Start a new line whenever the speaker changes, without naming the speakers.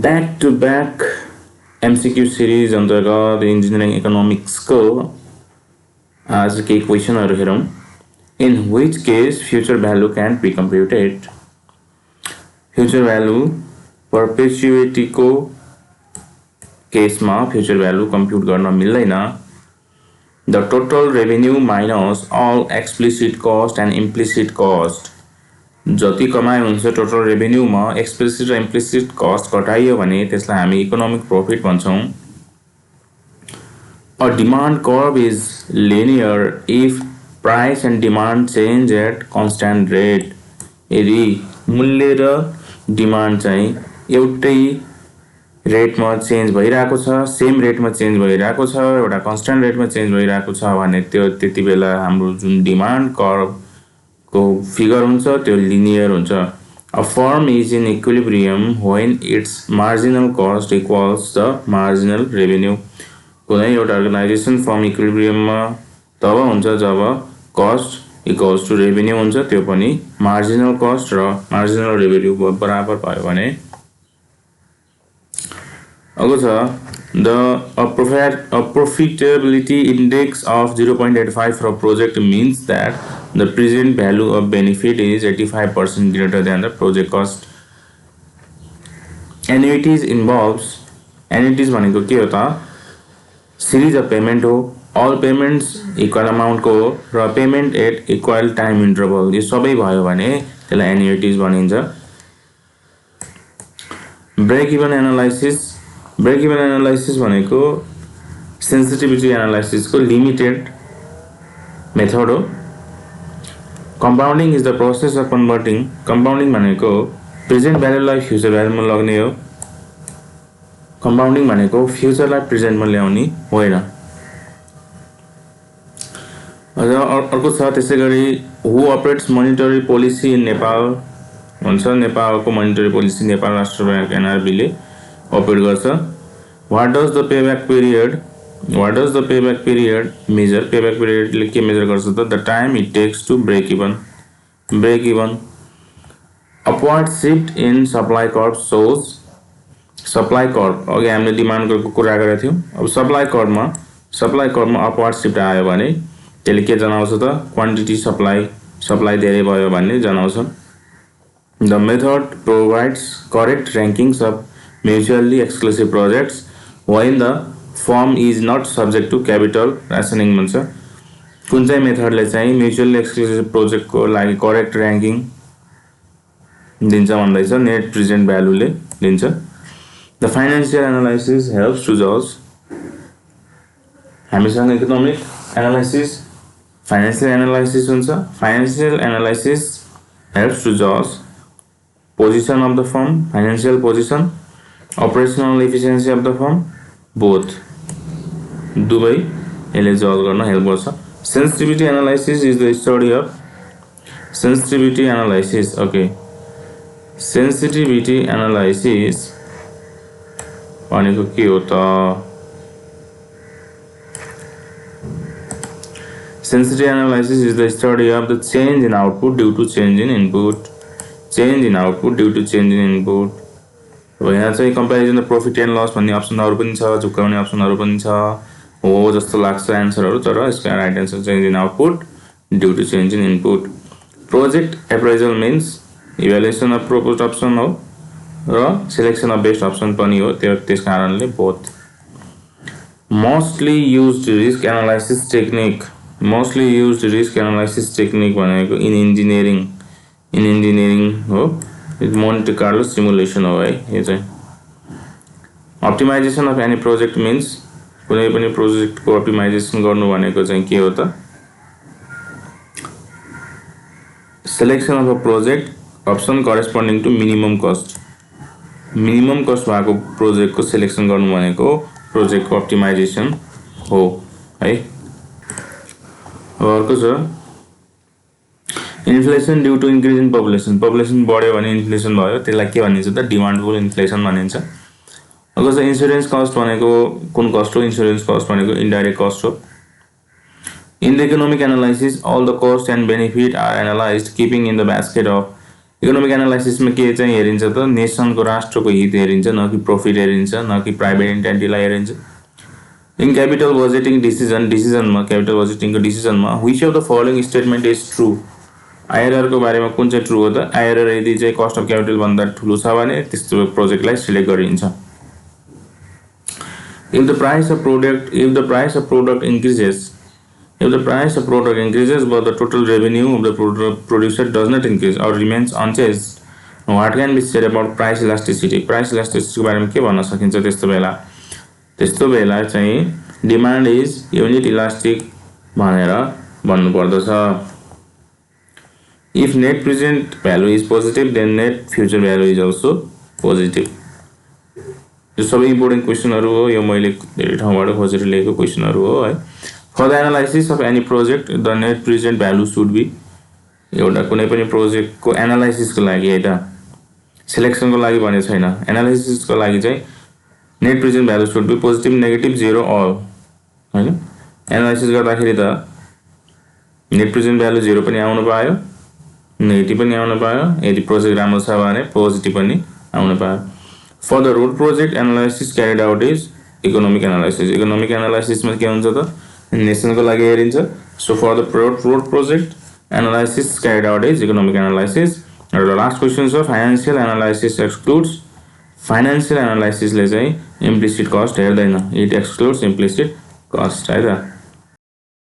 Back to back MCQ series अन्तर्गत engineering इकोनोमिक्सको आज केही क्वेसनहरू हेरौँ। In which case future value can be computed? Future value पर्पेचुइटीको केसमा फ्युचर भ्यालु कम्प्युट गर्न मिल्दैन। The total revenue minus all explicit cost and implicit cost. जति कमाइ हुन्छ टोटल रेभेन्यूमा एक्सप्लिसिट र इम्प्लिसिट कस्ट घटाइयो भने त्यसलाई हामी इकोनोमिक प्रॉफिट भन्छौं। A demand curve is linear if price and demand change at constant rate. यदि मूल्य र डिमान्ड चाहिँ एउटै रेटमा चेन्ज भइरहेको छ, सेम रेटमा चेन्ज भइरहेको छ, एउटा कन्स्टेन्ट रेटमा चेन्ज भइरहेको छ भने त्यतिबेला हाम्रो जुन डिमान्ड कर्व को फिगर हुन्छ त्यो लिनियर हुन्छ। A firm is in equilibrium when it's marginal cost equals the marginal revenue. कुनै एउटा अर्गनाइजेसन फर्म इक्विलिब्रियममा तब हुन्छ जब कस्ट इक्वल्स टु रेभेन्यू हुन्छ, त्यो पनि मार्जिनल कस्ट र मार्जिनल रेभेन्यू बराबर भयो भने। अर्को छ a profitability index of 0.85 for a project means that the present value of benefit is 85% greater than the project cost. Annuities भनेको के हो त? सिरिज अफ पेमेन्ट हो, all payments equal amount को र payment at equal time interval, यो सबै भयो भने त्यसलाई एन्युइटिज भनिन्छ। ब्रेक इभन एनालाइसिस भनेको सेन्सिटिभिटी एनालाइसिसको लिमिटेड मेथड हो। Compounding is the process of converting. Compounding भनेको प्रेजेन्ट भ्यालुलाई फ्युचर भ्यालुमा लग्ने हो। कंपाउंडिंग भनेको फ्युचरलाई प्रेजेन्टमा ल्याउने होइन। अर्को छ त्यसैगरी who operates monetary policy in Nepal भन्छ। नेपालको मोनिटरी पोलिसी नेपाल राष्ट्र बैंक NRB ले अपरेट गर्छ। What does the payback period measure? Payback पिरियडले के मेजर गर्छ त? The time it takes to break even. Upward shift in supply curve shows. Supply curve अघि हामीले डिमान्डको कुरा गरेका थियौं। अब सप्लाई कर्वमा अपवर्ड शिफ्ट आयो भने त्यसले के जनाउँछ त? क्वान्टिटी सप्लाई धेरै भयो भन्ने जनाउँछ। The method provides correct rankings of mutually exclusive projects when the firm is not subject to capital rationing भन्छ। कुन चाहिँ मेथडले चाहिँ म्युचुअली एक्सक्लुसिभ प्रोजेक्टको लागि करेक्ट र्याङ्किङ दिन्छ भन्दैछ, नेट प्रेजेन्ट भ्यालुले दिन्छ। The financial analysis helps to जज। हामीसँग इकोनोमिक एनालाइसिस, फाइनान्शियल एनालाइसिस हुन्छ। फाइनान्शियल एनालाइसिस हेल्प्स टु जज position of the firm, financial position, operational efficiency of the firm, both दुवै यसले जज गर्न हेल्प गर्छ। Sensitivity analysis is the study of sensitivity analysis. Okay, sensitivity analysis भनेको के हो त? Sensitivity analysis is the study of the change in output due to change in input. अब यहाँ चाहिँ comparison the profit and loss भन्ने अप्सनहरु पनि छ, झुक्काउने अप्सनहरु पनि छ हो जस्तो लाग्छ एन्सरहरु, तर यसको right answer change in output due to change in input. Project appraisal means evaluation of proposed option हो र सिलेक्सन अफ बेस्ट अप्सन पनि हो, त्यस कारणले both. Mostly used risk analysis technique भनेको इन इन्जिनियरिङ हो, मोन्टे कार्लो सिमुलेसन हो है। यो चाहिँ optimisation of any project means कुनै पनि प्रोजेक्टको अप्टिमाइजेसन गर्नु भनेको चाहिँ के हो त? Selection of a project option corresponding to minimum cost भएको प्रोजेक्टको सिलेक्सन गर्नु भनेको प्रोजेक्टको अप्टिमाइजेसन हो है। अर्को छ inflation due to increase in population बढ्यो भने इन्फ्लेसन भयो, त्यसलाई के भनिन्छ त? डिमान्डफुल इन्फ्लेसन भनिन्छ। अर्को छ इन्स्योरेन्स कस्ट भनेको कुन कस्ट हो? इन्स्योरेन्स कस्ट भनेको इन्डाइरेक्ट कस्ट हो। In the economic analysis all the cost and benefit are analyzed keeping in the basket of economic एनालाइसिसमा के चाहिँ हेरिन्छ त नेसनको राष्ट्रको हित हेरिन्छ न कि प्रॉफिट हेरिन्छ न कि प्राइभेट एन्टिटीलाई हेरिन्छ in capital budgeting decision capital बजेटिङको decision which of the following statement is true IRR को बारेमा कुन चाहिँ ट्रू हो त आईआरआर यदि चाहिँ कस्ट अफ क्यापिटल भन्दा ठुलो छ भने त्यस्तो प्रोजेक्टलाई सिलेक्ट गरिन्छ if the price of product increases but the total revenue of the producer does not increase or remains unchanged what can be said about price elasticity को बारेमा के भन्न सकिन्छ त्यस्तो बेला चाहिँ डिमान्ड इज युनिट इलास्टिक भनेर भन्नु पर्दछ if net present value is positive then net future value is also positive यो सबै इम्पोर्टेन्ट क्वेशनहरु हो यो मैले धेरै ठाउँबाट खोजेर ल्याएको क्वेशनहरु हो है for the analysis of any project the net present value should be एउटा कुनै पनि प्रोजेक्टको एनालाइसिसको लागि है त सिलेक्सनको लागि भने छैन एनालाइसिसको लागि चाहिँ net present value should be positive negative zero all हैन एनालाइसिस गर्दाखेरि त नेट प्रेजेन्ट भ्यालु जेरो पनि आउन पायो नेगेटिभ पनि आउन पायो यदि प्रोजेक्ट राम्रो छ भने पोजिटिभ पनि आउन पायो For the road project analysis carried out is economic analysis. Economic analysis में क्या हुन्छ त नेसन को लागि हेरिन्छ so for the road project analysis carried out is economic analysis and the last question is financial analysis excludes financial analysis ले चाहिँ implicit cost हेर्दैन it excludes implicit cost है त